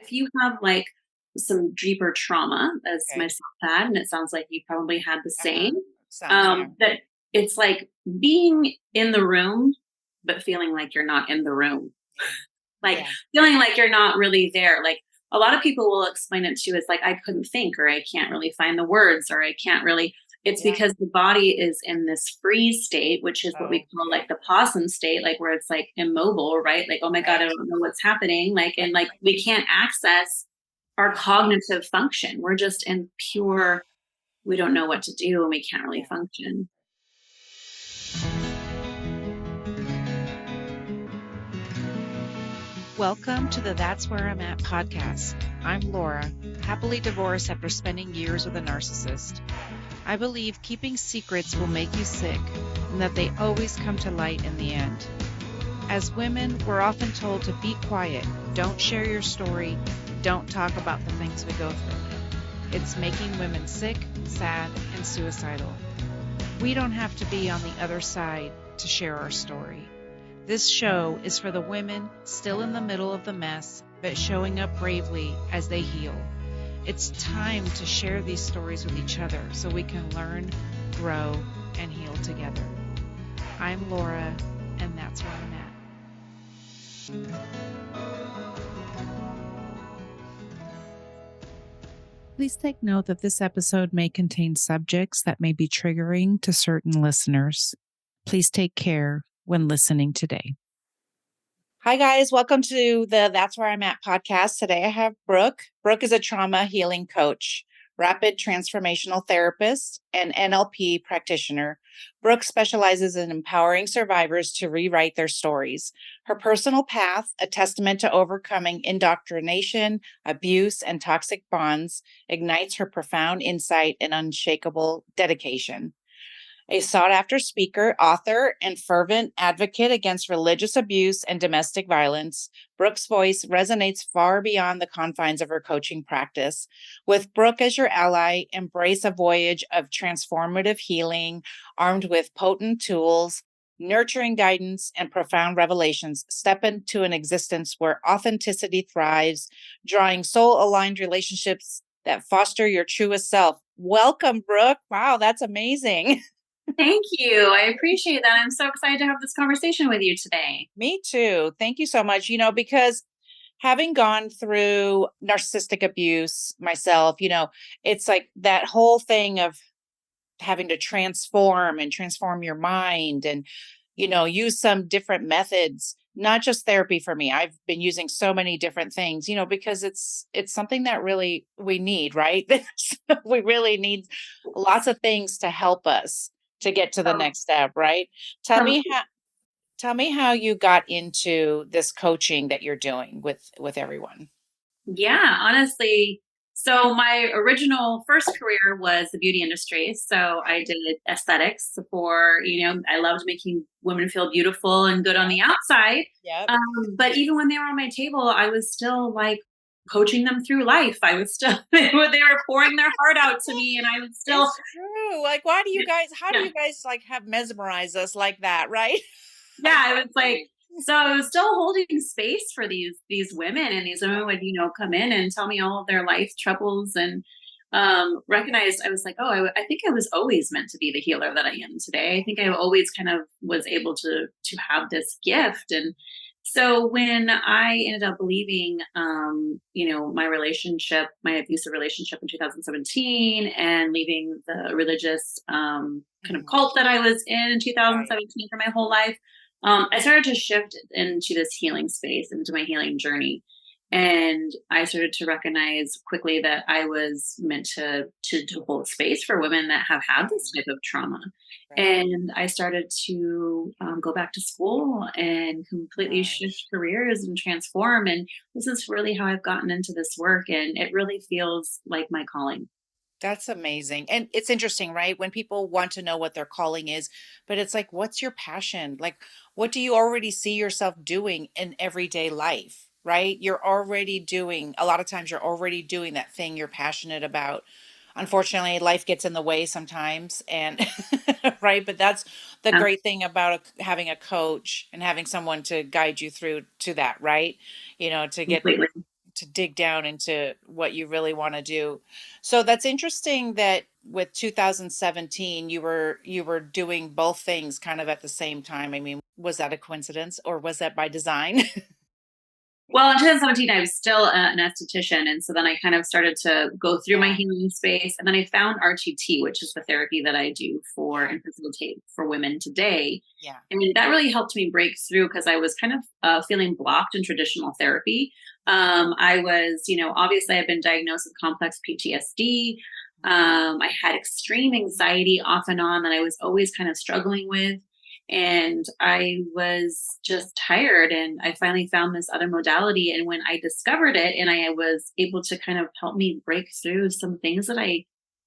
if you have like some deeper trauma, as Okay. myself had, and it sounds like you probably had the Uh-huh. same, Sounds, yeah. that it's like being in the room, but feeling like you're not in the room, Yeah. like Yeah. feeling like you're not really there. Like a lot of people will explain it to as like, I couldn't think, or I can't really find the words, or I can't really. It's Yeah. because the body is in this freeze state, which is what we call Okay. like the possum state, like where it's like immobile, right? Like, oh my God, I Right. don't know what's happening. Like, and like we can't access our cognitive function. We're just in pure, we don't know what to do and we can't really Yeah. function. Welcome to the That's Where I'm At podcast. I'm Laura, happily divorced after spending years with a narcissist. I believe keeping secrets will make you sick and that they always come to light in the end. As women, we're often told to be quiet, don't share your story, don't talk about the things we go through. It's making women sick, sad, and suicidal. We don't have to be on the other side to share our story. This show is for the women still in the middle of the mess, but showing up bravely as they heal. It's time to share these stories with each other so we can learn, grow, and heal together. I'm Laura, and that's where I'm at. Please take note that this episode may contain subjects that may be triggering to certain listeners. Please take care when listening today. Hi, guys. Welcome to the That's Where I'm At podcast. Today I have Brooke. Brooke is a trauma healing coach, rapid transformational therapist, and NLP practitioner. Brooke specializes in empowering survivors to rewrite their stories. Her personal path, a testament to overcoming indoctrination, abuse, and toxic bonds, ignites her profound insight and unshakable dedication. A sought after speaker, author, and fervent advocate against religious abuse and domestic violence, Brooke's voice resonates far beyond the confines of her coaching practice. With Brooke as your ally, embrace a voyage of transformative healing, armed with potent tools, nurturing guidance, and profound revelations. Step into an existence where authenticity thrives, drawing soul aligned relationships that foster your truest self. Welcome, Brooke. Wow, that's amazing. Thank you. I appreciate that. I'm so excited to have this conversation with you today. Me too. Thank you so much. Because having gone through narcissistic abuse myself, it's like that whole thing of having to transform your mind and, use some different methods, not just therapy for me. I've been using so many different things, because it's something that really we need, right? We really need lots of things to help us to get to the Um, next step, right? Tell com- me how Tell me how you got into this coaching that you're doing with everyone. yeah, honestly. So my original first career was the beauty industry. So I did aesthetics for, I loved making women feel beautiful and good on Yeah. the outside. Yep. But even when they were on my table, I was still like coaching them through life. I was still, they were pouring their heart out to me and I was still, It's true. Like, why do you guys how do yeah. you guys like have mesmerized us like that, right? Like, Yeah, it was like, so I was still holding space for these women, and these women would, come in and tell me all of their life troubles, and recognized I was like, oh, I think I was always meant to be the healer that I am today. I think I always kind of was able to have this gift. And so when I ended up leaving, my relationship, my abusive relationship in 2017, and leaving the religious kind of Mhm. cult that I was in Right. 2017 for my whole life, I started to shift into this healing space, into my healing journey. And I started to recognize quickly that I was meant to hold space for women that have had this Yeah. type of trauma. Right. And I started to go back to school and completely shift Gosh. careers and transform. And this is really how I've gotten into this work. And it really feels like my calling. That's amazing. And it's interesting, right? When people want to know what their calling is, but it's like, what's your passion? Like, what do you already see yourself doing in everyday life, right? You're already doing, a lot of times, you're already doing that thing you're passionate about. Unfortunately, life gets in the way sometimes. And, right. But that's the Yeah, great thing about having a coach and having someone to guide you through to that, right? To get completely. dig down into what you really want to do. So that's interesting that with 2017 you were doing both things kind of at the same time. I mean, was that a coincidence or was that by design? Well, in 2017, I was still an esthetician. And so then I kind of started to go through my Yeah, healing space. And then I found RTT, which is the therapy that I do for yeah, and facilitate for women today. yeah. And that really helped me break through because I was kind of feeling blocked in traditional therapy. I was, obviously I've been diagnosed with complex PTSD. I had extreme anxiety off and on that I was always kind of struggling with. And I was just tired, and I finally found this other modality. And when I discovered it and I was able to kind of help me break through some things that I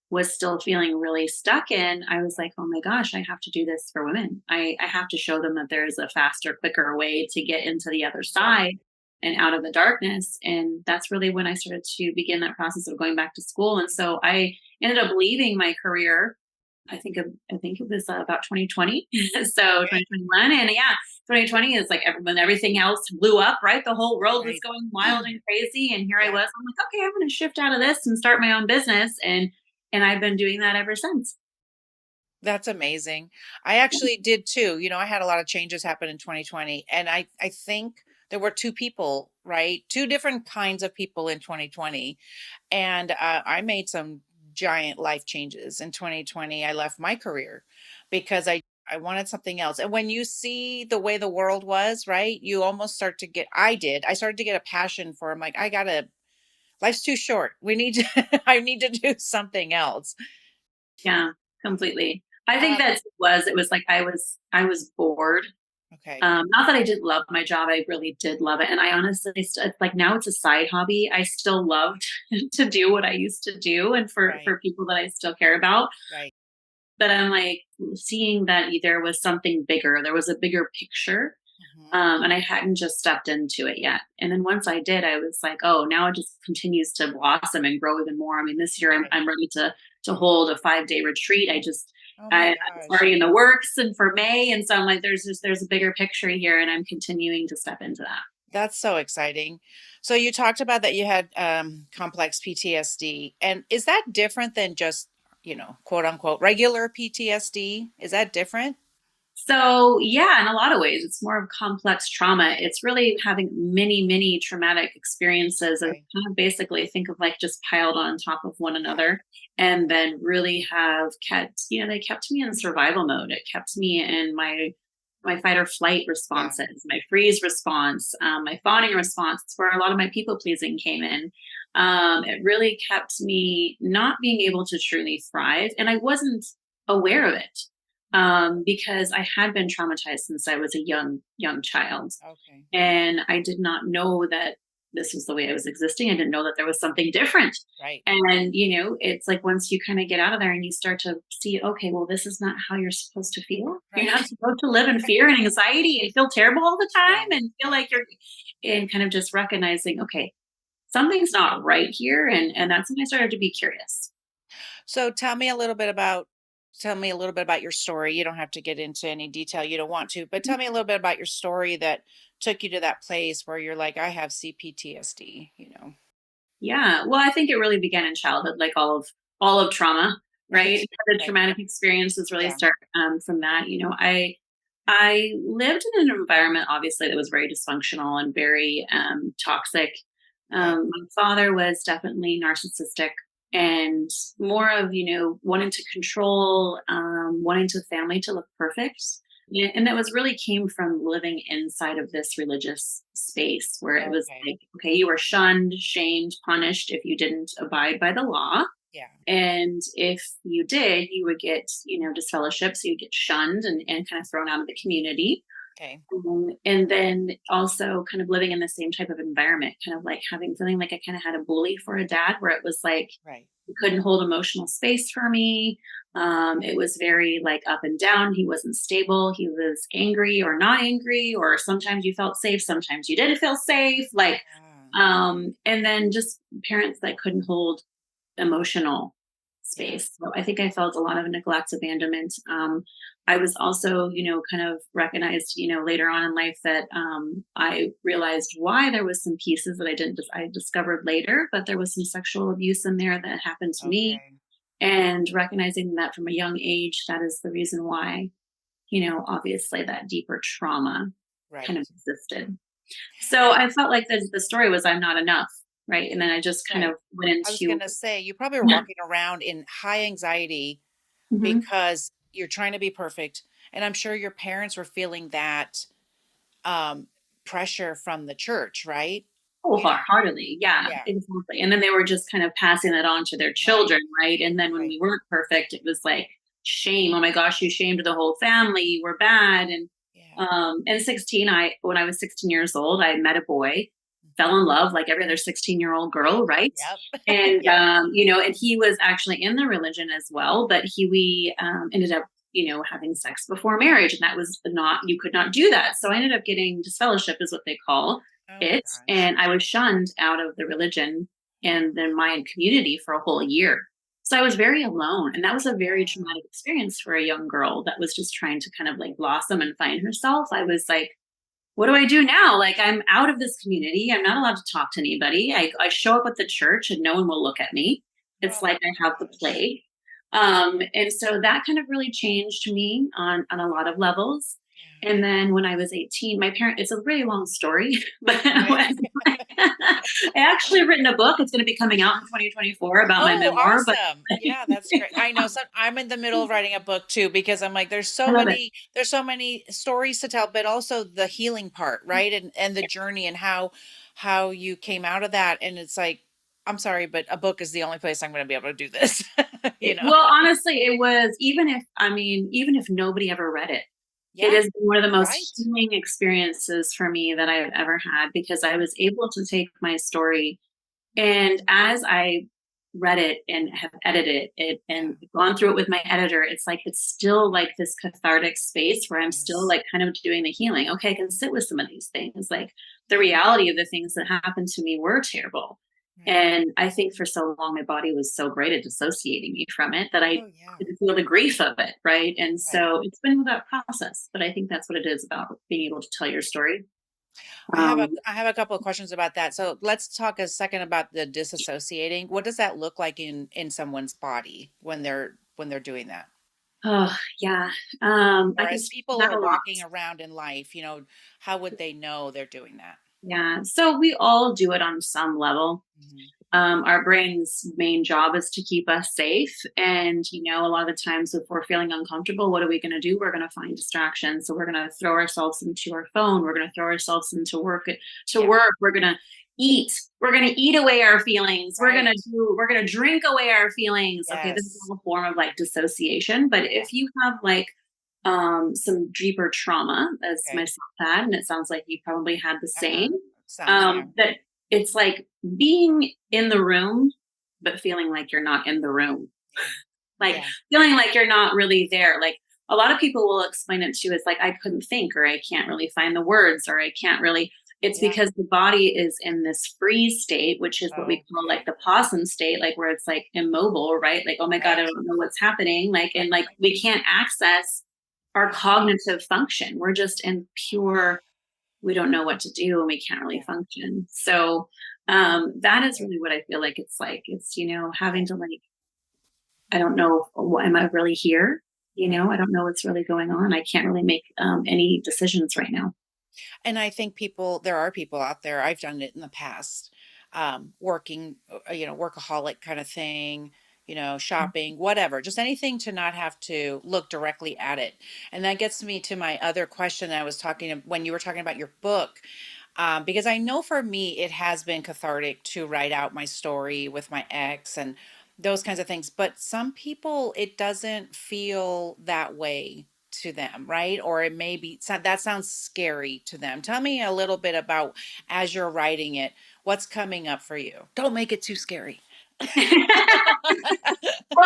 was still feeling really stuck in, I was like, oh my gosh, I have to do this for women. I have to show them that there's a faster, quicker way to get into the other Right. side and out of the darkness. And that's really when I started to begin that process of going back to school. And so I ended up leaving my career. I think it was about 2020. So Okay. 2021, and yeah, 2020 is like when everything else blew up, right? The whole world was Right. going wild and crazy, and here I Yeah. was. I'm like, okay, I'm going to shift out of this and start my own business, and I've been doing that ever since. That's amazing. I actually did too. I had a lot of changes happen in 2020, and I think there were two people, right? Two different kinds of people in 2020, and I made some giant life changes in 2020. I left my career because I wanted something else. And when you see the way the world was, right, you almost start to get. I did. I started to get a passion for. I'm like, I gotta. Life's too short. We need to. I need to do something else. Yeah, completely. I think Um, it was like I was bored. okay. Not that I didn't love my job, I really did love it, and I honestly it's like now it's a side hobby. I still loved to do what I used to do, and for Right. for people that I still care about. Right. But I'm like seeing that there was something bigger, there was a bigger picture, Mhm. and I hadn't just stepped into it yet. And then once I did, I was like, oh, now it just continues to blossom and grow even more. I mean, this year I'm, Right. I'm ready to hold a 5 day retreat. Oh my It's gosh. already in the works and for May, and so I'm like, there's a bigger picture here, and I'm continuing to step into that. That's so exciting. So you talked about that you had complex PTSD. And is that different than just, quote unquote, regular PTSD? Is that different? So, yeah, in a lot of ways, it's more of complex trauma. It's really having many, many traumatic experiences and Okay. kind of basically think of like just piled on top of one Yeah. another, and then really have they kept me in survival mode. It kept me in my fight or flight Yeah. responses, my freeze response, my fawning response. It's where a lot of my people pleasing came in. It really kept me not being able to truly thrive, and I wasn't aware of it because I had been traumatized since I was a young child, Okay. and I did not know that this was the way I was existing. I didn't know that there was something different. Right. And it's like once you kind of get out of there and you start to see, okay, well, this is not how you're supposed to feel. You're Right. not supposed to live in fear and anxiety and feel terrible all the Yeah. time and feel Yeah. like you're, and kind of just recognizing, okay, something's not right here. And that's when I started to be curious. So tell me a little bit about your story. You don't have to get into any detail you don't want to, but tell me a little bit about your story that took you to that place where you're like, I have CPTSD. Yeah. Well, I think it really began in childhood, like all of trauma, Right. right? The Right. traumatic experiences really Yeah. start from that. I lived in an environment obviously that was very dysfunctional and very toxic. Okay. My father was definitely narcissistic and more of wanting to control, wanting the family to look perfect. Yeah, and that was really came from living inside of this religious space where it was Okay. like, okay, you were shunned, shamed, punished if you didn't abide by the law. Yeah. And if you did, you would get, disfellowship. So you get shunned and kind of thrown out of the community. Okay. And then also kind of living in the same type of environment, kind of like feeling like I kind of had a bully for a dad, where it was like Right. he couldn't hold emotional space for me. It was very like up and down. He wasn't stable. He was angry or not angry, or sometimes you felt safe, sometimes you didn't feel safe. Yeah. And then just parents that couldn't hold emotional Yeah. space. So I think I felt a lot of neglect, abandonment. I was also, kind of recognized, later on in life that I realized why there was some pieces that I discovered later, but there was some sexual abuse in there that happened to me, Okay. and recognizing that from a young age, that is the reason why, obviously that deeper trauma kind of Right. existed. So I felt like the story was I'm not enough, right? And then I just kind Right. of went I was into gonna say, you probably were walking around in high anxiety Mhm. because you're trying to be perfect, and I'm sure your parents were feeling that, um, pressure from the church, right? You know. Wholeheartedly, yeah, Yeah. exactly, and then they were just kind of passing that on to their Right. children, right? And then when Right. we weren't perfect, it was like shame. Oh my gosh, you shamed the whole family. You were bad. Yeah. And 16, when I was 16 years old, I met a boy, fell Mhm. in love like every other 16-year-old Right. girl, right? Yep. And Yep. and he was actually in the religion as well, but we ended up, having sex before marriage, and that was not you could not do that. So I ended up getting disfellowship, is what they call Oh my it, gosh. and I was shunned out of the religion and then my community for a whole year. So I was very alone, and that was a very Wow. traumatic experience for a young girl that was just trying to kind of like blossom and find herself. I was like, what do I do now? Like, I'm out of this community. I'm not allowed to talk to anybody. I show up at the church and no one will look at me. It's Oh like my I have the gosh. plague. And so that kind of really changed me on a lot of levels. Yeah. And then when I was 18, it's a really long story, but Okay. I actually written a book. It's going to be coming out in 2024 about my Oh, memoir, but awesome. Yeah, that's great. I know I'm in the middle of writing a book too because I'm like I love it. there's so many stories to tell, but also the healing part, right? And the journey and how you came out of that, and it's like I'm sorry, but a book is the only place I'm going to be able to do this, you know. Well, honestly, it was even if nobody ever read it, it Yeah, has been one of the most right. healing experiences for me that I've ever had, because I Yeah. was able to take my story, and as I read it and have edited it Yeah. and gone through it with my editor, it's like it's still like this cathartic space where I'm still Yes. like kind of doing the healing. Okay, I can sit with some of these things. Like, the reality of the things that happened to me were terrible. Right. And I think for so long my body was so great at dissociating me from it that I Oh yeah. couldn't feel the grief of it. Right. And Right. so it's been that process. But I think that's what it is about being able to tell your story. Um, I have a couple of questions about that. So let's talk a second about the disassociating. What does that look like in someone's body when they're doing that? oh yeah. I Or can as speak to people that are a lot. walking around in life, how would they know they're doing that? Yeah. So we all do it on some level. Mhm. Our brain's main job is to keep us safe. And, a lot of the times if we're feeling uncomfortable, what are we going to do? We're going to find distractions. So we're going to throw ourselves into our phone. We're going to throw ourselves into Yeah, work. We're going to eat. We're going to eat away our feelings. right. We're going to drink away our feelings. Okay. This is Yes. all a form of like dissociation. But Yeah. if you have like, some deeper trauma, as Okay. myself had, and it sounds like you probably had the Uh-huh. same, Sounds, yeah. that it's like being in the room, but feeling like you're not in the room, Yeah. like Yeah. feeling like you're not really there. Like, a lot of people will explain it to as like, I couldn't think, or I can't really find the words, or I can't really. It's Yeah. because the body is in this freeze state, which is what we call like Okay. the possum state, like where it's like immobile, right? Like, oh my God, I Right. don't know what's happening. Like, and Right. like we can't access our Yeah. cognitive function. We're just in pure, we don't know what to do and we can't really Yeah. function. So that is Okay. really what I feel like it's like. It's, having Okay. to like, I don't know, am I really here? Right. I don't know what's really going on. I can't really make any decisions right now. And I think there are people out there, I've done it in the past, working, workaholic kind of thing, shopping, whatever, just anything to not have to look directly at it. And that gets me to my other question I was when you were talking about your book. Because I know for me, it has been cathartic to write out my story with my ex and those kinds of things. But some people, it doesn't feel that way to them, right? Or it may be that sounds scary to them. Tell me a little bit about as you're writing it, what's coming up for you. Don't make it too scary. Well,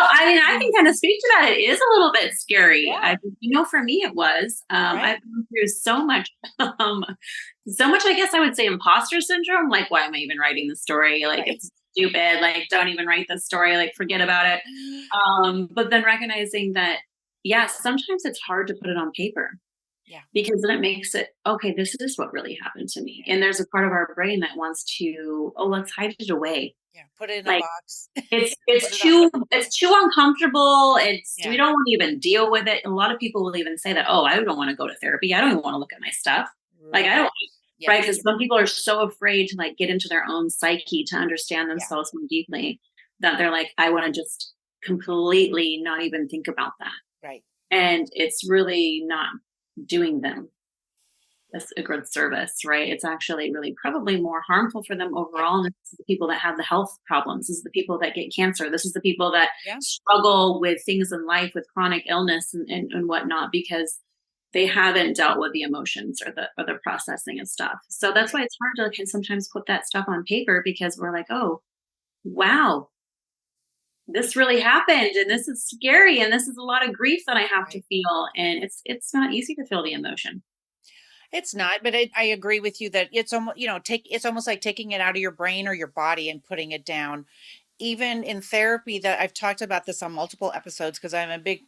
I mean, I can kind of speak to that. It is a little bit scary. Yeah, For me, it was. right. I've gone through um, so much. I guess I would say imposter syndrome. Like, why am I even writing the story? Like, Right. it's stupid. Like, don't even write this story. Like, forget about it. But then recognizing that, yeah, sometimes it's hard to put it on paper Yeah. because then it makes it, okay, this is what really happened to me. And there's a part of our brain that wants to, oh, let's hide it away. Yeah. Put it in a Like, box. it's Put it on. it's too uncomfortable. We Yeah. don't want to even deal with it. And a lot of people will even say that, oh, I don't want to go to therapy. I don't even want to look at my stuff. Like, I Right. don't, right? Yes. Because some people are so afraid to like get into their own psyche to understand Yeah. themselves more deeply that they're like, I want to just completely not even think about that. Right. And it's really not doing them a good service, right? It's actually really probably more harmful for them Yeah. overall. And this is the people that have the health problems. This is the people that get cancer. This is the people that Yeah. struggle with things in life, with chronic illness and whatnot, because they haven't dealt with the emotions or the processing and stuff. So that's why it's hard to like, sometimes put that stuff on paper because we're like, oh, wow, this really happened and this is scary and this is a lot of grief that I have to Right. feel. And it's not easy to feel the emotion. It's not, but I agree with you that it's almost, it's almost like taking it out of your brain or your body and putting it down. Even in therapy, that I've talked about this on multiple episodes because I'm a big,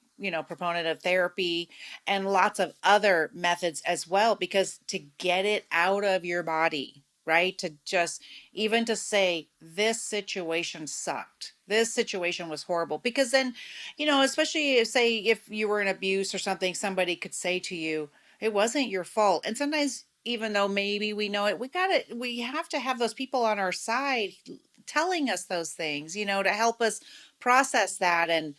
proponent of therapy and lots of other methods as well, because to get it out of your body, right? To just even to say this situation sucked. This situation was horrible because then, especially say if you were in abuse or something, somebody could say to you, it wasn't your fault. And sometimes even though maybe we know it, we have to have those people on our side telling us those things, to help us process that. And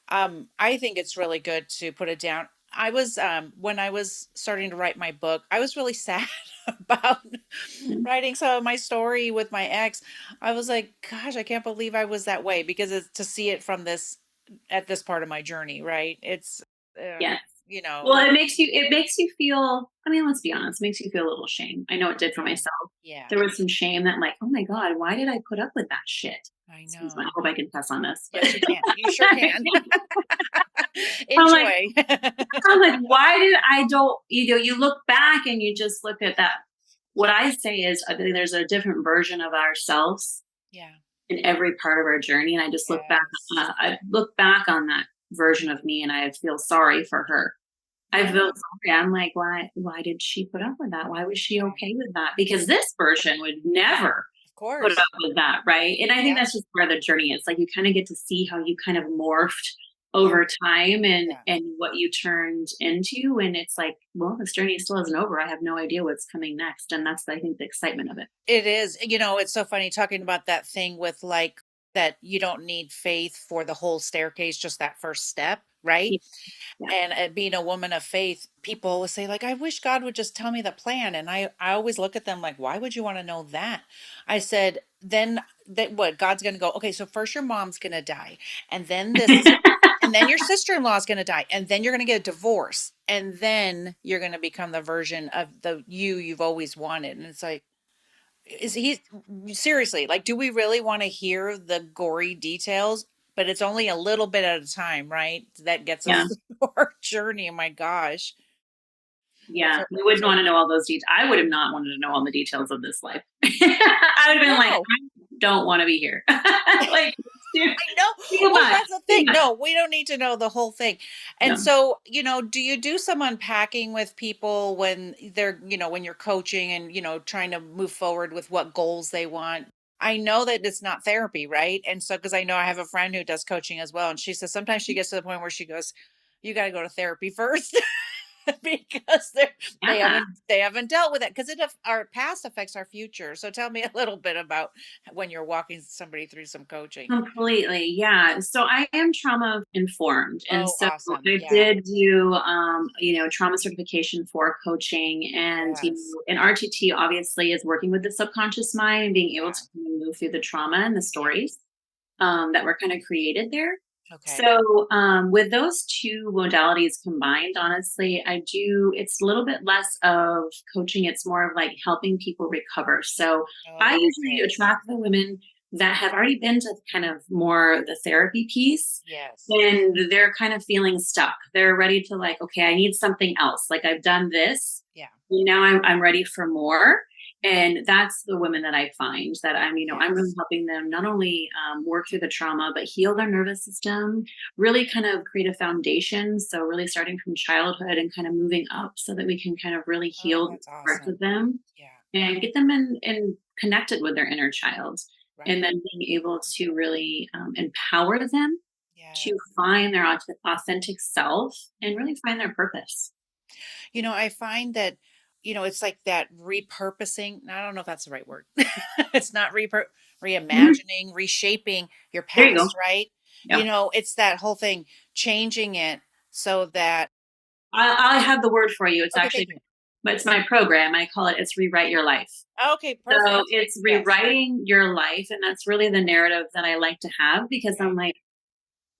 I think it's really good to put it down. I was when I was starting to write my book, I was really sad about Mhm. writing some of my story with my ex. I was like, gosh, I can't believe I was that way because it's to see it from this at this part of my journey, right? It's Yeah. you know, Well, it makes you feel, I mean, let's be honest, it makes you feel a little shame. I know it did for yeah, myself. yeah, There was some shame that like, oh my God, why did I put up with that shit? I Excuse me, I know. hope I can cuss on this. But Yes, you can. You sure can. I'm like, Enjoy. I'm like, why did I don't, you look back and you just look at that. What I say is I think there's a different version of ourselves Yeah. in every part of our journey. And I just look back, Yes. I look back on that version of me and I feel sorry for her. I Yeah. feel sorry. I'm like, why did she put up with that? Why was she Right. okay with that? Because this version would never Of put up course. with that, right? And I think Yeah. that's just part of the journey. It's like you kind of get to see how you kind of morphed Yeah. over time and Yeah. what you turned into. And it's like, well, this journey still isn't over. I have no idea what's coming next. And that's I think the excitement of it. It is. It's so funny talking about that thing with like that you don't need faith for the whole staircase, just that first step, right? Yeah. Yeah. And being a woman of faith, people always say like, I wish God would just tell me the plan. And I always look at them like, why would you want to know that? I said, then that what God's going to go, okay, so first your mom's going to die. And then this, and then your sister-in-law is going to die. And then you're going to get a divorce. And then you're going to become the version of the you've always wanted. And it's like, is he seriously like, do we really want to hear the gory details? But it's only a little bit at a time, right? That gets Yeah. us through our journey. Oh my gosh. It's Yeah, a, we it's wouldn't a, want to know all those details. I would have not wanted to know all the details of this life. I would have been like, no, I don't want to be here. Like, dude, I know. too Well, much, that's the too thing. much. No, we don't need to know the whole thing. And No. so, do you do some unpacking with people when they're, when you're coaching and, trying to move forward with what goals they want? I know that it's not therapy, right? And so, because I know I have a friend who does coaching as well. And she says sometimes she gets to the point where she goes, you got to go to therapy first. Because they Yeah. haven't dealt with it because our past affects our future. So tell me a little bit about when you're walking somebody through some coaching. Completely, yeah. So I am trauma informed, and Oh, so awesome. I Yeah. did do, trauma certification for coaching, and Yes. and RTT obviously is working with the subconscious mind and being able to Yeah. move through the trauma and the Yeah. stories that were kind of created there. Okay. So with those two modalities combined, honestly, I do. It's a little bit less of coaching; it's more of like helping people recover. So I usually Okay. attract the women that have already been to kind of more the therapy piece Yes. and they're kind of feeling stuck. They're ready to like, okay, I need something else. Like I've done this. Yeah. Now I'm ready for more. And that's the women that I find that I'm really Yes. helping them not only work through the trauma, but heal their nervous system, really kind of create a foundation. So, really starting from childhood and kind of moving up so that we can kind of really Oh, heal that's parts of awesome. them Yeah. and get them in connected with their inner child. And Right. then being able to really empower them to Yes. find their authentic self and Mhm. really find their purpose. I find that, it's like that repurposing. I don't know if that's the right word. It's not Mhm. reimagining, reshaping your There you go. past, right? Yeah. It's that whole thing, changing it so that, I have the word for you. It's okay, actually thank you. but it's my program. I call it's Rewrite Your Life. Okay, So perfect. it's Yes. rewriting your life, and that's really the narrative that I like to have because I'm Right. like,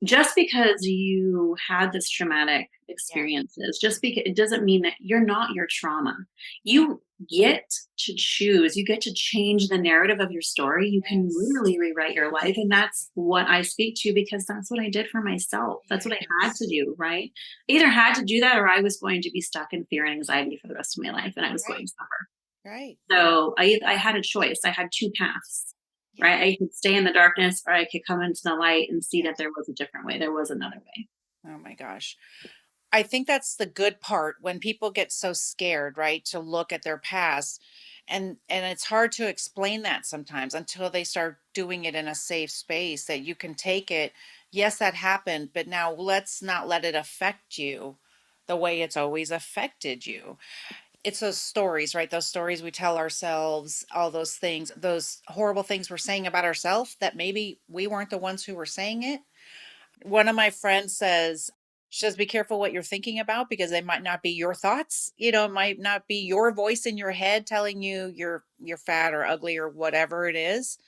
just because you had this traumatic Yeah. experiences, just because it doesn't mean that you're not your trauma. Yeah. You get to choose, you get to change the narrative of your story. You can Yes. really rewrite your life. And that's what I speak to because that's what I did for myself. That's what I had to Yes. do, right? I either had to do that or I was going to be stuck in fear and anxiety for the rest of my life and I was going Right. to suffer. Right. So I had a choice. I had two paths, Yeah. right? I could stay in the darkness or I could come into the light and see that Yes. there was a different way. There was another way. Oh my gosh. I think that's the good part when people get so scared, right, to look at their past. And it's hard to explain that sometimes until they start doing it in a safe space that you can take it. Yes, that happened, but now let's not let it affect you the way it's always affected you. It's those stories, right? Those stories we tell ourselves, all those things, those horrible things we're saying about ourselves that maybe we weren't the ones who were saying it. One of my friends says, she says, be careful what you're thinking about because they might not be your thoughts. It might not be your voice in your head telling you you're fat or ugly or whatever it is.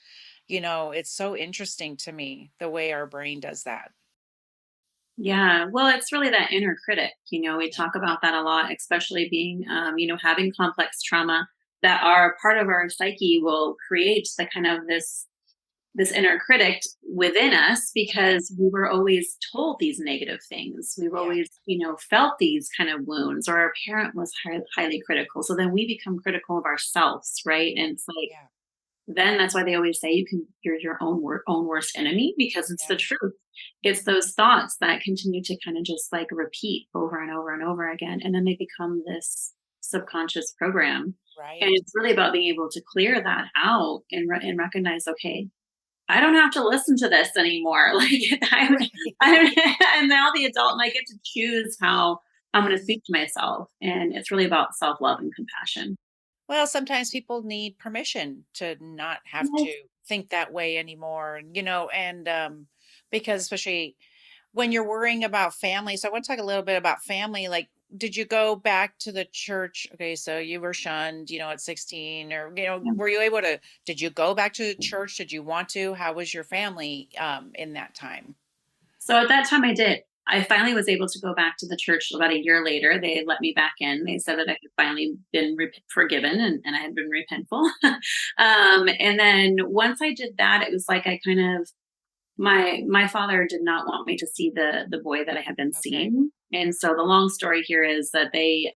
It's so interesting to me the way our brain does that. Yeah. Well, it's really that inner critic. We Yeah. talk about that a lot, especially being, having complex trauma that are part of our psyche will create the kind of this inner critic within us Right. because we were always told these negative things. We've Yeah. always, felt these kind of wounds, or our parent was highly critical. So then we become critical of ourselves, right? And it's like, Yeah. then that's why they always say you're your own worst enemy because it's the Yes. truth. It's those thoughts that continue to kind of just like repeat over and over and over again, and then they become this subconscious program. And Right. it's really about being able to clear that out and recognize, okay, I don't have to listen to this anymore. Like I'm, Right. I'm now the adult and I get to choose how I'm going to speak to myself. And it's really about self love and compassion. Well, sometimes people need permission to not have Yes. to think that way anymore. And because especially when you're worrying about family. So I want to talk a little bit about family. Like, did you go back to the church? Okay, so you were shunned, at 16, or Yeah. were you able to? Did you go back to the church? Did you want to? How was your family in that time? So at that time, I did. I finally was able to go back to the church about a year later. They let me back in. They said Okay. that I had finally been forgiven and I had been repentful. And then once I did that, it was like I kind of my father did not want me to see the boy that I had been Okay. seeing. And so the long story here is that they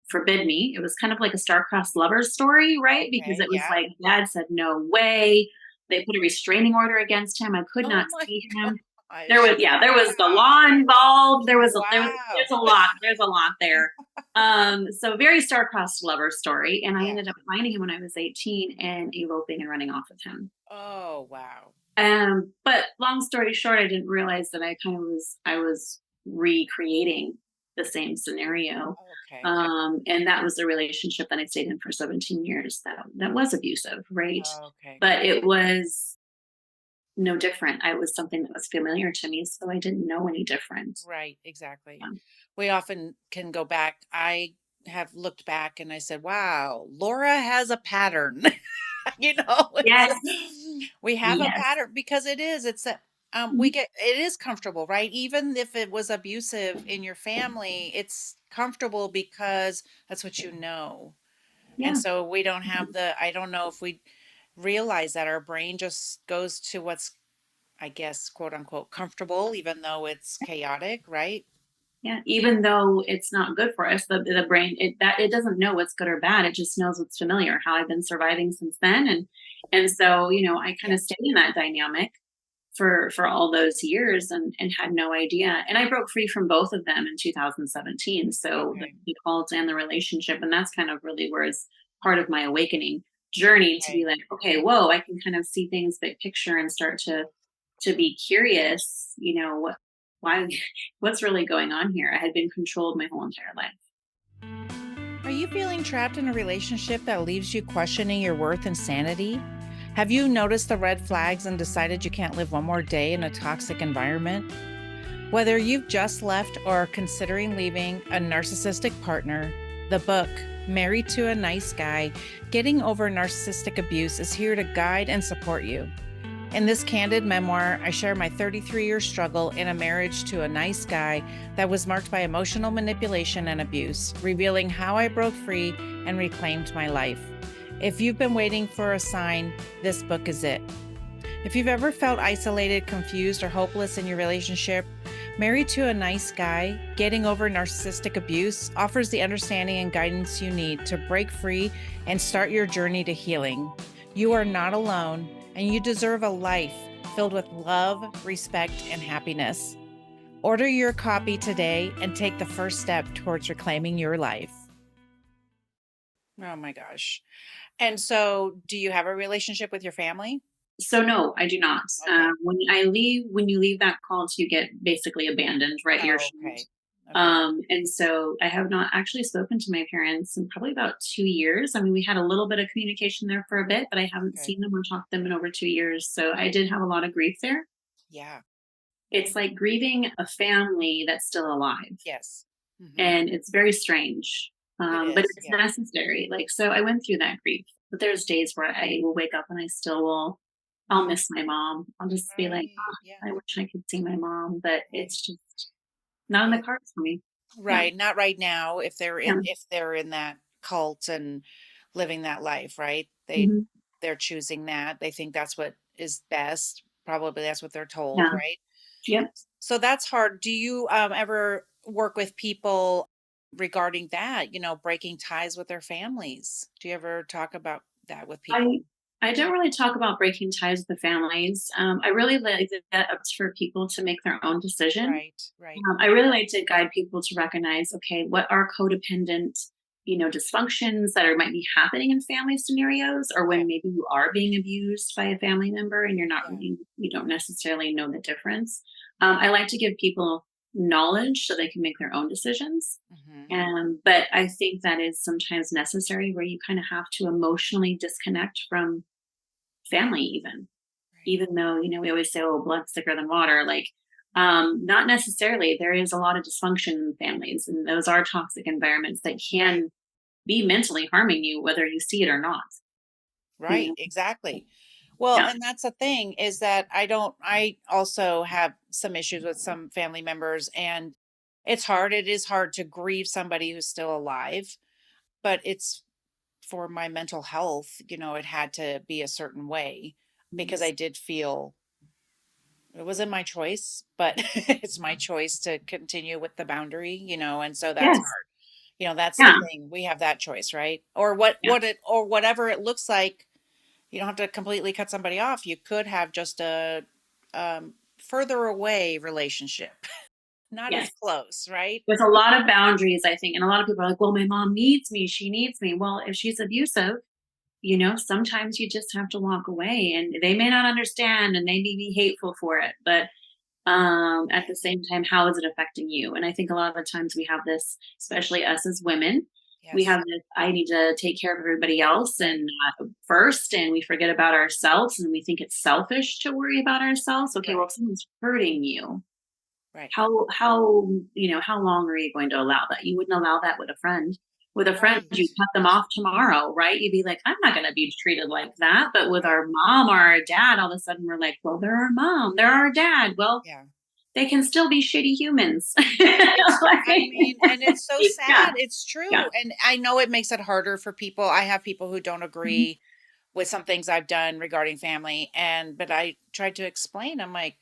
forbid me. It was kind of like a star-crossed lovers story, right? Because Okay. it was Yeah. like dad said no way. They put a restraining order against him. I could Oh not my see him. gosh. There was the law Wow. involved. Wow. There's a lot there. So very star-crossed lover story. And I Yeah. ended up finding him when I was 18 and eloping and running off with him. Oh wow. But long story short, I didn't realize that I was recreating the same scenario. Okay. And that was the relationship that I stayed in for 17 years that was abusive, right? Okay. But it was no different. I was something that was familiar to me, so I didn't know any different. Right, exactly. Yeah. We often can go back. I have looked back and I said, wow, Laura has a pattern. It's Yes. we have a Yes. pattern because it's that Mhm. it is comfortable, right? Even if it was abusive in your family, it's comfortable because that's what you know. And Yeah. so we don't have I don't know if we realize that our brain just goes to what's, I guess, quote unquote, comfortable, even though it's chaotic, right? Yeah, even though it's not good for us, the brain, it doesn't know what's good or bad. It just knows what's familiar, how I've been surviving since then. And so, I kind Yeah. of stayed in that dynamic for all those years and had no idea. And I broke free from both of them in 2017. So Okay. the cult and the relationship. And that's kind of really where it's part of my awakening journey, to be Okay. like, okay, whoa, I can kind of see things big picture and start to be curious, why what's really going on here. I had been controlled my whole entire life. Are you feeling trapped in a relationship that leaves you questioning your worth and sanity? Have you noticed the red flags and decided you can't live one more day in a toxic environment? Whether you've just left or are considering leaving a narcissistic partner, the book, Married to a Nice Guy, Getting Over Narcissistic Abuse, is here to guide and support you. In this candid memoir, I share my 33-year struggle in a marriage to a nice guy that was marked by emotional manipulation and abuse, revealing how I broke free and reclaimed my life. If you've been waiting for a sign, this book is it. If you've ever felt isolated, confused, or hopeless in your relationship, Married to a Nice Guy, Getting Over Narcissistic Abuse offers the understanding and guidance you need to break free and start your journey to healing. You are not alone, and you deserve a life filled with love, respect, and happiness. Order your copy today and take the first step towards reclaiming your life. Oh my gosh. And so, do you have a relationship with your family? So no, I do not. Okay. When you leave that cult, you get basically abandoned, right? You're Oh, shunned. okay. Okay. And so I have not actually spoken to my parents in probably about 2 years. I mean, we had a little bit of communication there for a bit, but I haven't Okay. seen them or talked to them in over 2 years. So I did have a lot of grief there. Yeah. It's like grieving a family that's still alive, Yes. Hmm. and it's very strange. It But is. it's Yeah. necessary. Like, so I went through that grief, but there's days where I will wake up and I still will, I'll Yeah. miss my mom. I'll just be like, Right. Yeah. oh, I wish I could see my mom, but Right. it's just not in the Yeah. cards for me. Yeah. Right. Not right now. Yeah. If they're in that cult and living that life, right? Mhm. They're choosing that. They think that's what is best. Probably that's what they're told, Yeah. right? Yep. So that's hard. Do you ever work with people regarding that, breaking ties with their families? Do you ever talk about that with people? I I don't really talk about breaking ties with the families. I really like that up for people to make their own decision. Right, right. I really like to guide people to recognize, okay, what are codependent, dysfunctions that might be happening in family scenarios, or Yeah, when maybe you are being abused by a family member and yeah. you don't necessarily know the difference. I like to give people knowledge so they can make their own decisions. Hmm. But I think that is sometimes necessary, where you kind of have to emotionally disconnect from family, Right, even though, we always say, oh, blood's thicker than water. Like, not necessarily. There is a lot of dysfunction in families, and those are toxic environments that right, can be mentally harming you, whether you see it or not. You right. know? Exactly. Well, Yeah. and that's the thing is that I also have some issues with some family members, and it's hard. It is hard to grieve somebody who's still alive, but it's for my mental health, it had to be a certain way because I Yes. did feel it wasn't my choice, but it's my choice to continue with the boundary, and so that's Yes. hard. That's the Yeah. thing. We have that choice, right? Or Yeah. or whatever it looks like. You don't have to completely cut somebody off. You could have just a further away relationship, not as Yes. close, right? With a lot of boundaries, I think. And a lot of people are like, well, my mom needs me. She needs me. Well, if she's abusive, sometimes you just have to walk away, and they may not understand and they may be hateful for it. But at Yeah. the same time, how is it affecting you? And I think a lot of the times we have this, especially us as women, we Yes. have this, I need to take care of everybody else Right. and first, and we forget about ourselves, and we think it's selfish to worry about ourselves. Okay, well, Right. if someone's hurting you, Right. how long are you going to allow that? You wouldn't allow that with a friend. With a friend, Right. you'd cut them off tomorrow, right? You'd be like, I'm not going to be treated like that. But with Right. our mom or our dad, all of a sudden we're like, well, they're our mom, they're our dad. Well, Yeah. they can still be shitty humans. I Like, mean, and it's so yeah, sad. It's yeah. true. And I know it makes it harder for people. I have people who don't Mhm. agree with some things I've done regarding family. But I tried to explain, I'm like,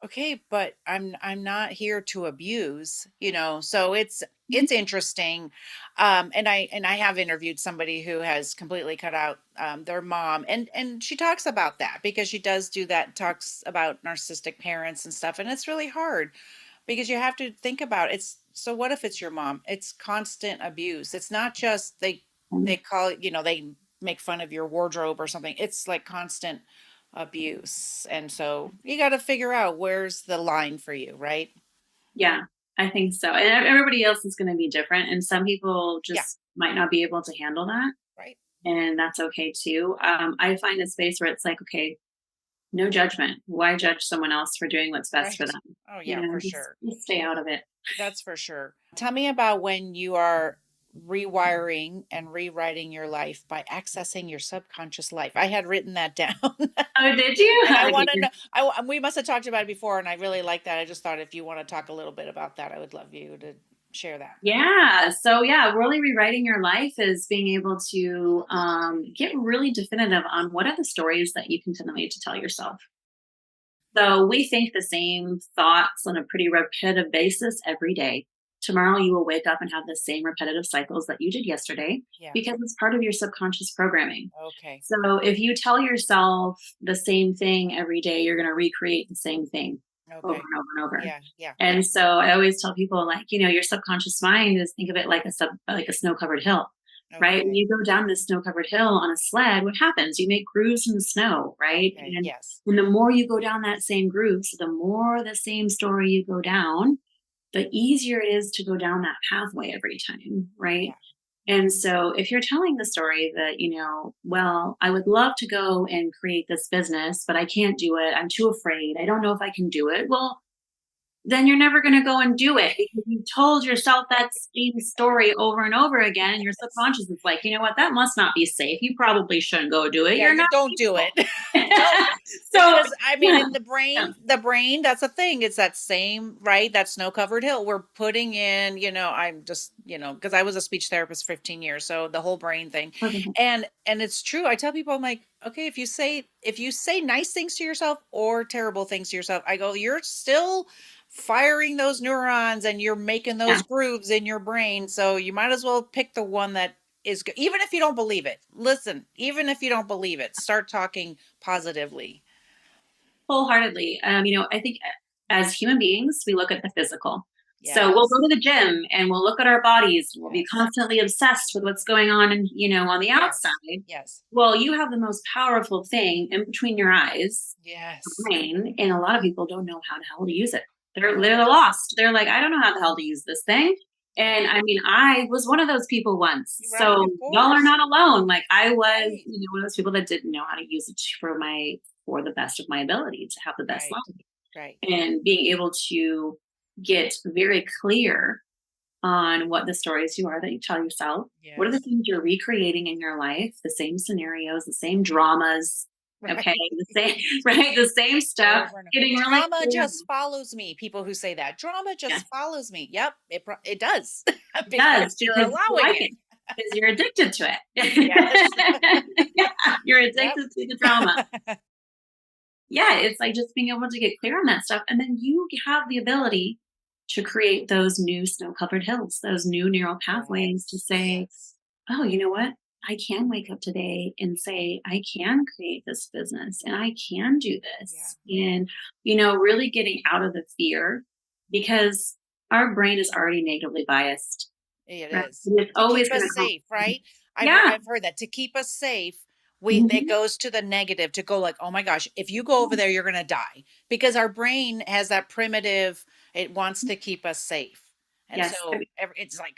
okay, but I'm not here to abuse, so Mhm. it's interesting. And I have interviewed somebody who has completely cut out their mom, and she talks about that because she does do that, talks about narcissistic parents and stuff, and it's really hard because you have to think about it's so what if it's your mom? It's constant abuse. It's not just they call it, they make fun of your wardrobe or something. It's like constant abuse. And so you got to figure out where's the line for you, right? Yeah, I think so. And everybody else is going to be different. And some people Yeah, just might not be able to handle that. right. And that's okay too. I find a space where it's like, okay, no judgment. Why judge someone else for doing what's best for Right. them? Oh yeah, for sure. Just stay out of it. That's for sure. Tell me about when you are rewiring and rewriting your life by accessing your subconscious life. I had written that down. Oh, did you? And I Okay, want to good. know, we must have talked about it before, and I really like that. I just thought if you want to talk a little bit about that, I would love you to share that. Yeah. So yeah, really rewriting your life is being able to get really definitive on what are the stories that you continue to tell yourself. So we think the same thoughts on a pretty repetitive basis every day. Tomorrow you will wake up and have the same repetitive cycles that you did yesterday Yeah. because it's part of your subconscious programming. Okay. So if you tell yourself the same thing every day, you're going to recreate the same thing over Okay. and over and over. Yeah. Yeah. And so I always tell people, like, your subconscious mind is, think of it like like a snow-covered hill, right? When Okay. you go down this snow-covered hill on a sled, what happens? You make grooves in the snow, right? Okay. And Yes. the more you go down that same groove, so the more the same story you go down, the easier it is to go down that pathway every time, right? Yeah. And so if you're telling the story that, well, I would love to go and create this business, but I can't do it. I'm too afraid. I don't know if I can do it. Well, then you're never going to go and do it because you told yourself that same story over and over again. And your Yes. subconscious is like, you know what? That must not be safe. You probably shouldn't go do it. Yeah, You're you not don't do it. capable. Don't, So, because I mean yeah. in the Yeah. brain, that's a thing. It's that same, right? That snow-covered hill. We're putting in, I'm just, because I was a speech therapist 15 years, so the whole brain thing. Okay. And it's true. I tell people, I'm like, okay, if you say nice things to yourself or terrible things to yourself, I go, you're still firing those neurons and you're making Yeah. those grooves in your brain. So you might as well pick the one that is good. Even if you don't believe it, listen, even if you don't believe it, start talking positively. Wholeheartedly. I think as human beings, we look at the physical. So we'll Yes. go to the gym and we'll look at our bodies. We'll be Yes. constantly obsessed with what's going on and, on the Yes. outside. Yes. Well, you have the most powerful thing in between your eyes, Yes. brain, and a lot of people don't know how the hell to use it. They're Right. lost. They're like, I don't know how the hell to use this thing. Yeah. And I mean, I was one of those people once. Right. So Of y'all are course. not alone. Like I was, Right. one of those people that didn't know how to use it for the best of my ability to have the best Right. life. Right. And being able to get very clear on what the stories you are that you tell yourself. What are the Yes. things you're recreating in your life? The same scenarios, the same dramas. Okay, Right. the same, right? The same stuff. Over and over. Getting really Drama clear. just follows me. People who say that drama Yeah, just follows me. Yep, it does it does because you're because you allowing like it. it because you're addicted to Yes. it. Yeah, you're Yep. addicted to the drama. Yeah, it's like just being able to get clear on that stuff, and then you have the ability to create those new snow-covered hills, those new neural pathways to Yes. say, Yes. oh, you know what? I can wake up today and say, I can create this business and I can do Yeah. this. And, really getting out of the fear because our brain is already negatively biased, It right? is. And it's To keep always going us to come. safe, right? Yeah. I've heard that to keep us safe, we it Mhm. goes to the negative to go like, "Oh my gosh, if you go over there, you're gonna die." Because our brain has that primitive, it wants to keep us safe. And Yes. so it's like,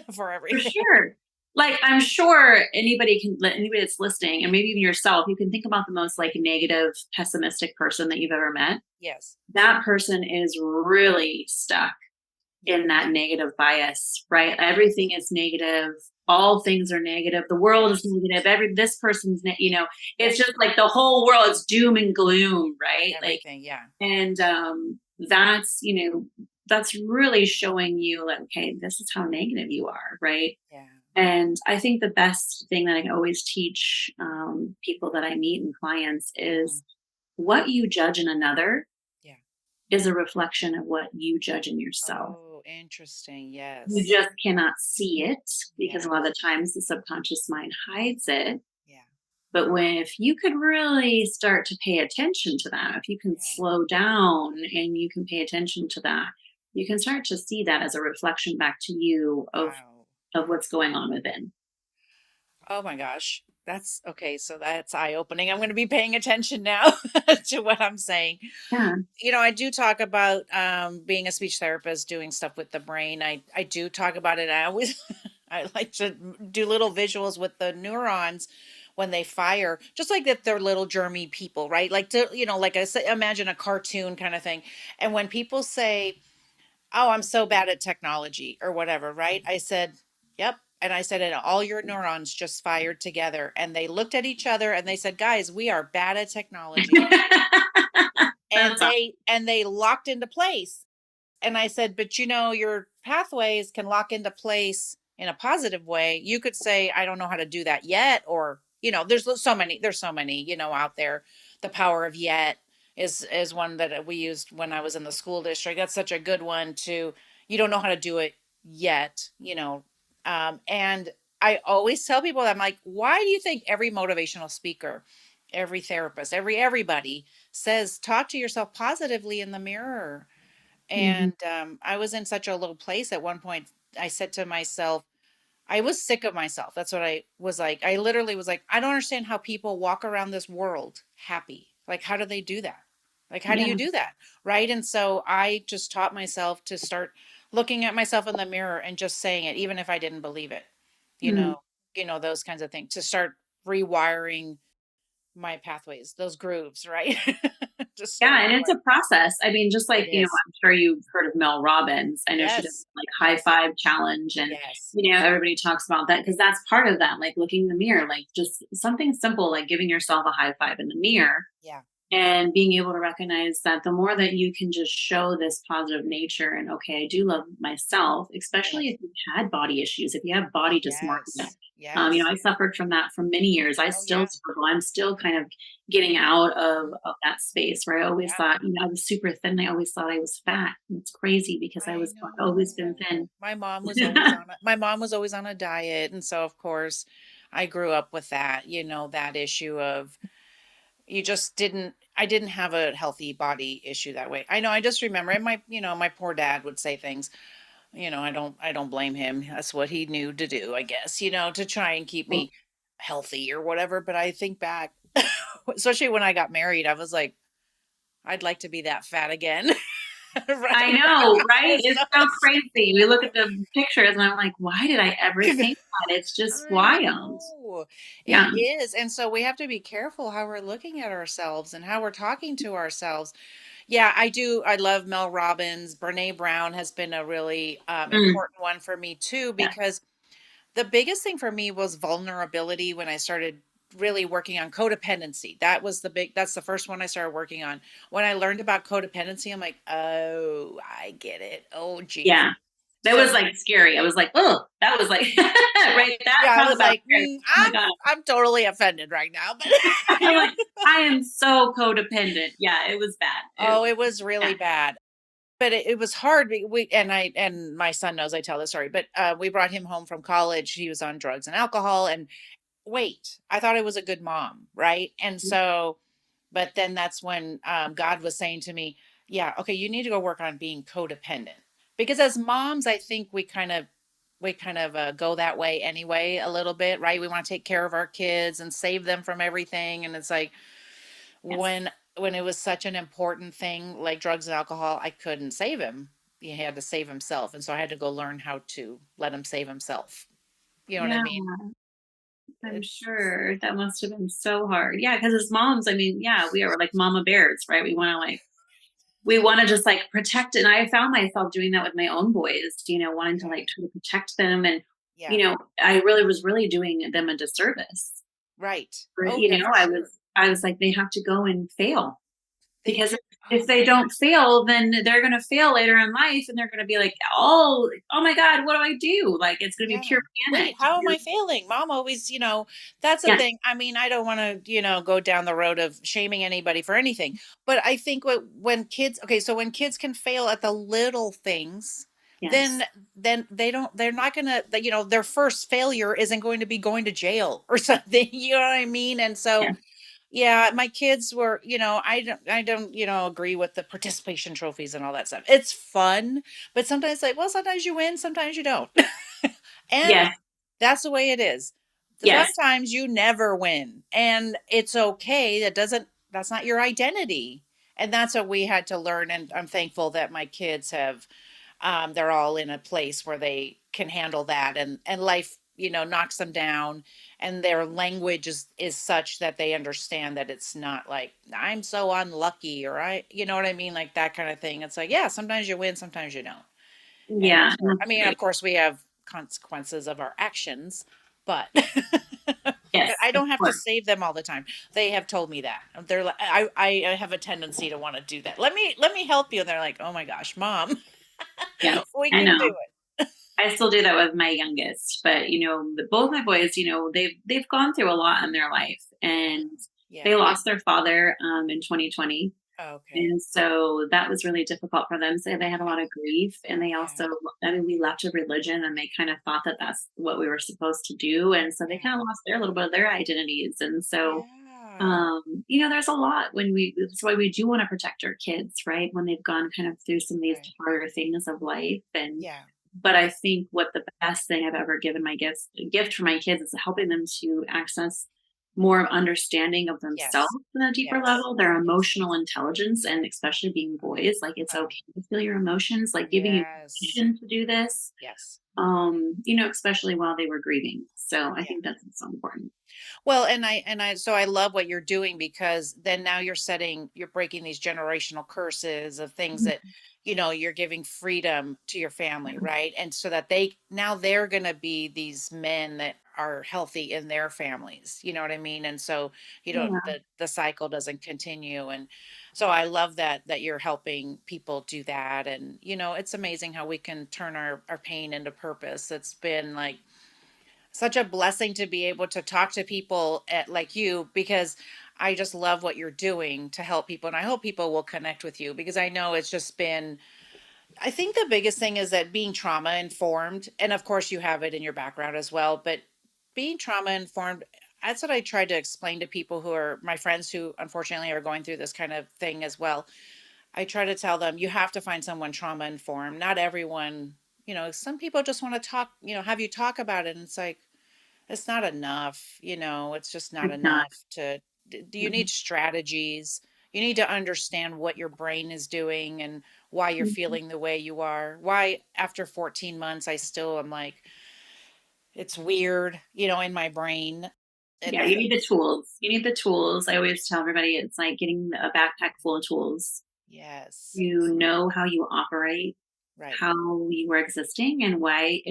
for For everything. sure. Like, I'm sure anybody that's listening, and maybe even yourself, you can think about the most like negative, pessimistic person that you've ever met. Yes. That person is really stuck Yeah. in that negative bias, right? Everything is negative. All things are negative. The world is Yes. negative. This person's, Yep. it's just like the whole world is doom and gloom, right? Like, Everything. Yeah. and that's, that's really showing you like, okay, this is how negative you are, right? Yeah. And I think the best thing that I can always teach people that I meet and clients Mhm. is what you judge in another Yeah. is a reflection of what you judge in yourself. Oh, interesting. You Yes. just cannot see it because a lot of the Yes. times the subconscious mind hides it. Yeah. But when if you could really start to pay attention to that, if you can Yeah. slow down and you can pay attention to that, you can start to see that as a reflection back to you Wow. of what's going on within. Oh my gosh. That's okay. So that's eye opening. I'm going to be paying attention now to what I'm saying. Yeah. I do talk about being a speech therapist, doing stuff with the brain. I do talk about it. I always I like to do little visuals with the neurons when they fire, just like that they're little germy people, right? Like to like I say, imagine a cartoon kind of thing. And when people say, "Oh, I'm so bad at technology" or whatever, right? I said, "Yep." And I said, "And all your neurons just fired together." And they looked at each other and they said, "Guys, we are bad at technology." And That's awesome. they locked into place. And I said, "But your pathways can lock into place in a positive way. You could say, I don't know how to do that yet." Or, there's so many, out there. The power of yet is one that we used when I was in the school district. That's such a good one to, you don't know how to do it yet. And I always tell people that I'm like, why do you think every motivational speaker, every therapist, everybody says, talk to yourself positively in the mirror? Mhm. And I was in such a low place at one point. I said to myself, I was sick of myself. That's what I was like. I literally was like, I don't understand how people walk around this world happy. Like, how do they do that? Like, how do you Yeah. do that? Right. And so I just taught myself to start looking at myself in the mirror and just saying it, even if I didn't believe it, you Mm. know, those kinds of things, to start rewiring my pathways, those grooves, right? Just start Yeah, and it's rewiring. a process. I mean, just like, It is. I'm sure you've heard of Mel Robbins. I know she does Yes. like high Yes. five challenge and Yes. everybody talks about that because that's part of that, like looking in the mirror, like just something simple like giving yourself a high five in the mirror Yeah. and being able to recognize that the more that you can just show this positive nature and okay, I do love myself, especially Yes. if you've had body issues, if you have body dysmorphia. Yes. Yes. I suffered from that for many years. I Oh, still yeah. struggle. I'm still kind of getting out Mhm. of that space where I always Yeah. thought, I was super thin. I always thought I was fat. And it's crazy because I I've always been know. thin. My mom was always on a diet, and so of course I grew up with that, that issue of you just didn't I didn't have a healthy body issue that way. I know, I just remember, and my poor dad would say things, I don't blame him. That's what he knew to do, I guess, to try and keep me healthy or whatever. But I think back, especially when I got married, I was like, I'd like to be that fat again. I Right. know, right? It's It's so crazy. We look at the pictures and I'm like, why did I ever so- think that? It's just I wild. know. It Yeah. is. And so we have to be careful how we're looking at ourselves and how we're talking to ourselves. Yeah, I do. I love Mel Robbins. Brene Brown has been a really Mm, important one for me too, yeah. because the biggest thing for me was vulnerability when I started really working on codependency. That's the first one I started working on. When I learned about codependency, I'm like, oh, I get it. Oh, geez. Yeah. That So was like scary. I was like, oh, that was like, right. That yeah, I talk was about like, scary. Oh my God. I'm totally offended right now, but I'm like, I am so codependent. Yeah, it was bad. oh, it was Yeah. really bad. But it was hard. And my son knows I tell this story, but we brought him home from college. He was on drugs and alcohol, and wait, I thought I was a good mom, right? And so, but then that's when God was saying to me, yeah, okay, you need to go work on being codependent. Because as moms, I think we kind of go that way anyway, a little bit, right? We want to take care of our kids and save them from everything. And it's like, Yes. when it was such an important thing like drugs and alcohol, I couldn't save him. He had to save himself. And so I had to go learn how to let him save himself. You know what I Yeah, mean? I'm It's sure that must have been so hard. Yeah, because as moms, I mean, yeah, we are like mama bears, right? We want to just like protect. And I found myself doing that with my own boys, wanting to like okay. try to protect them. And, Yeah. I really was really doing them a disservice. Right. Or, Oh yeah, for I sure. was, I was like, they have to go and fail. They because if oh they my don't fail, then they're going to fail later in life, and they're going to be like, oh my God, what do I do? Like, it's going to be yeah. pure Wait, panic. how am I failing? Mom always, that's the Yes, thing. I mean, I don't want to, go down the road of shaming anybody for anything. But I think when kids, okay, so when kids can fail at the little things, then yes, they're not gonna, their first failure isn't going to be going to jail or something. You know what I mean? And so yes, yeah, my kids were, I don't, agree with the participation trophies and all that stuff. It's fun, but sometimes like, well, sometimes you win, sometimes you don't. And yes, that's the way it is. yes, Sometimes you never win, and it's okay. That's not your identity. And that's what we had to learn. And I'm thankful that my kids have they're all in a place where they can handle that, and life knocks them down, and their language is such that they understand that it's not like I'm so unlucky, or I you know what I mean, like that kind of thing. It's like, yeah, sometimes you win, sometimes you don't. And yeah. so I That's mean, great. of course we have consequences of our actions, but Yes, but I of don't have to course. save them all the time. They have told me that. They're like, I have a tendency to want to do that. Let me help you. And they're like, oh my gosh, mom, Yes, we I can do know. it. I still do that with my youngest, but both my boys, they've gone through a lot in their life, Yeah. and they Yeah. lost their father in 2020. Okay. And so that was really difficult for them. So they had a lot of grief. And they Yeah. also, I mean, we left a religion and they kind of thought that that's what we were supposed to do. And so they Yeah. kind of lost their little bit of their identities. And so, Yeah. there's a lot that's why we do want to protect our kids, right? When they've gone kind of through some of these Right. harder things of life. Yeah. But I think what the best thing I've ever given my gift for my kids is helping them to access more understanding of themselves Yes. on a deeper Yes. level, their Yes. emotional intelligence, and especially being boys, like it's Oh, okay to feel your emotions, like giving you yes. permission to do this, Yes. especially while they were grieving. So I Yeah. think that's so important. Well, so I love what you're doing, because then now you're breaking these generational curses of things that, you're giving freedom to your family, right? And so that they're going to be these men that are healthy in their families. You know what I mean? And so Yeah. the cycle doesn't continue. And so I love that you're helping people do that. And it's amazing how we can turn our pain into purpose. It's been like such a blessing to be able to talk to people like you, because I just love what you're doing to help people, and I hope people will connect with you, because I know it's just been, I think the biggest thing is that being trauma informed, and of course you have it in your background as well, but being trauma informed, that's what I tried to explain to people who are my friends who unfortunately are going through this kind of thing as well. I try to tell them, you have to find someone trauma informed. Not everyone, some people just want to talk, have you talk about it, and it's like, it's not enough, it's just not It's not. enough to do. You Mhm. need strategies. You need to understand what your brain is doing and why you're Mhm. feeling the way you are. Why after 14 months I still am like, it's weird, in my brain. And Yeah, you need the tools. You need the tools. I always tell everybody it's like getting a backpack full of tools. yes, You know how you operate, right. how you were existing, and why,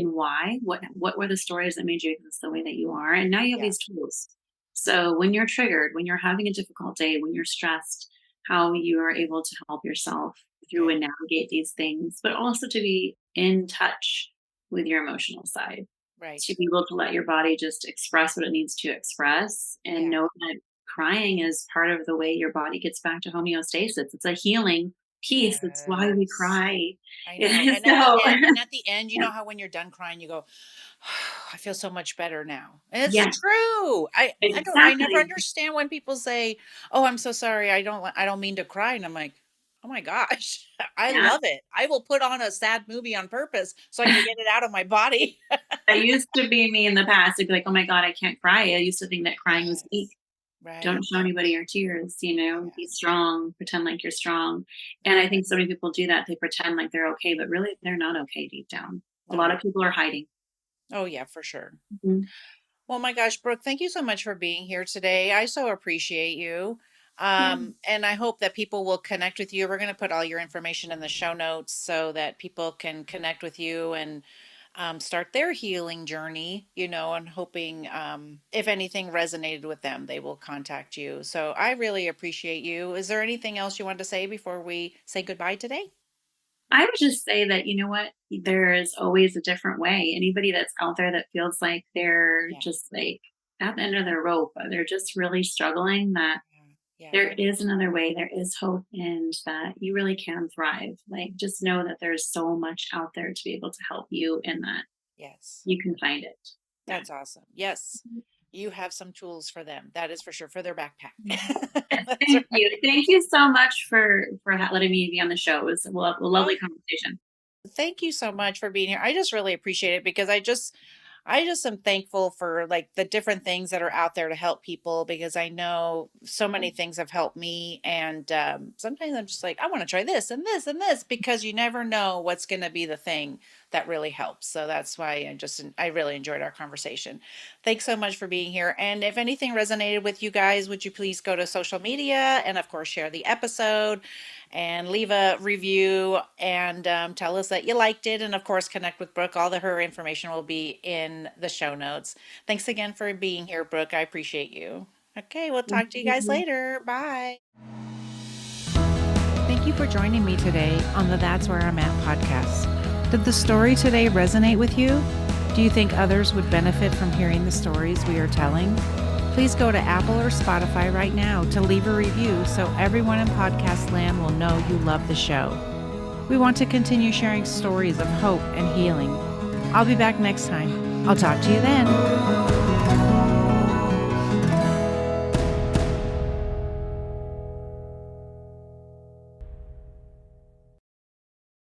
what were the stories that made you exist the way that you are, and now you have Yeah, these tools. So when you're triggered, when you're having a difficult day, when you're stressed, how you are able to help yourself through right, and navigate these things, but also to be in touch with your emotional side, to right. be able to let your body just express what it needs to express, and Yeah, know that crying is part of the way your body gets back to homeostasis. It's a healing piece. It's why we yes. cry. I know. And at the So end, you yeah, know how when you're done crying, you go, I feel so much better now. And it's yeah, true. I never exactly. understand when people say, "Oh, I'm so sorry. I don't mean to cry." And I'm like, "Oh my gosh, I Yeah. love it. I will put on a sad movie on purpose so I can get it out of my body." That used to be me in the past. I'd be like, "Oh my god, I can't cry." I used to think that crying was weak. Yes. Right. Don't show anybody your tears, be Yeah. strong, pretend like you're strong. And I Yeah. think so many people do that. They pretend like they're okay, but really they're not okay deep down. A lot No. of people are hiding. Oh yeah, for sure. Mhm. Well, my gosh, Brooke, thank you so much for being here today. I so appreciate you. Yeah. And I hope that people will connect with you. We're going to put all your information in the show notes so that people can connect with you. And start their healing journey, and hoping if anything resonated with them, they will contact you. So I really appreciate you. Is there anything else you want to say before we say goodbye today? I would just say that, you know what? There is always a different way. Anybody that's out there that feels like they're Yeah. just like at the end of their rope, they're just really struggling, that Yeah. Yeah. there is another way, there is hope, and that you really can thrive. Like, just know that there's so much out there to be able to help you, and that Yes. you can find it. Yeah. That's awesome. Yes. You have some tools for them. That is for sure, for their backpack. Yes, That's thank right. you. Thank you so much for letting me be on the show. It was a Oh, lovely conversation. thank you so much for being here. I just really appreciate it because I just am thankful for like the different things that are out there to help people because I know so many things have helped me. And sometimes I'm just like, I want to try this and this and this because you never know what's going to be the thing that really helps. So that's why I really enjoyed our conversation. Thanks so much for being here. And if anything resonated with you guys, would you please go to social media and, of course, share the episode and leave a review and tell us that you liked it. And of course, connect with Brooke. Her information will be in the show notes. Thanks again for being here, Brooke. I appreciate you. Okay, we'll Thank talk to you guys you. later. Bye. Thank you for joining me today on the That's Where I'm At podcast. Did the story today resonate with you? Do you think others would benefit from hearing the stories we are telling? Please go to Apple or Spotify right now to leave a review so everyone in podcast land will know you love the show. We want to continue sharing stories of hope and healing. I'll be back next time. I'll talk to you then.